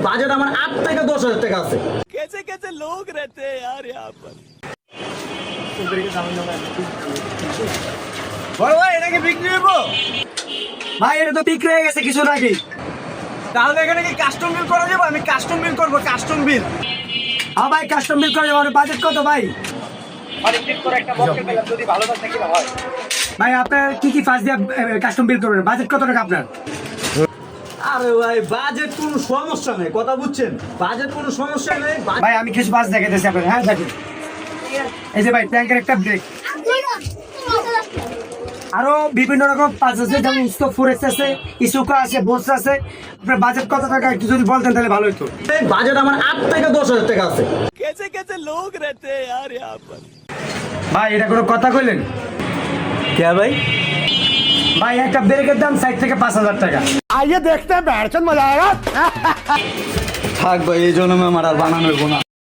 Budget আমার 8 থেকে 10,000 টাকা আছে। कैसे कैसे लोग रहते हैं यार यहाँ पर। ভাই এটা কি বিক্রি হইবো? ভাই এটা তো বিক্রি হয়ে গেছে কিছু নাকি। তাহলে এখানে কি কাস্টম বিল করা যাবে? আমি কাস্টম বিল করবো, কাস্টম বিল। হ্যাঁ ভাই কাস্টম বিল করা যাবে। বাজেট কত ভাই? ভাই আপনার কি কি ফার্স্ট দিয়ে কাস্টম বিল করবেন? বাজেট কত টাকা আপনার? আরে ভাই বাজেট কোনো সমস্যা নেই, কথা বুঝছেন? বাজেট কোনো সমস্যা নেই। ভাই আমি কিছু বাস দেখাইতেছি আপনার। হ্যাঁ দেখেন, এই যে ভাই ট্যাঙ্কের একটা ব্রেক, আরো বিভিন্ন রকম পাঁচ আছে, যেমন স্টোভ ফোরেক্স আছে, ইসুকা আছে, বোস আছে। আপনার বাজেট কত টাকা একটু যদি বলতেন তাহলে ভালো হতো। বাজেট আমার 8 থেকে 10,000 টাকা আছে। कैसे कैसे लोग रहते हैं यार यहाँ पर। ভাই এটা কোনো কথা কইলেন? কে ভাই? ভাই একটা ব্রেকের দাম 60 থেকে 5,000 টাকা। থাক ভাই, এই জন্য আমার আর বানানো হইব না।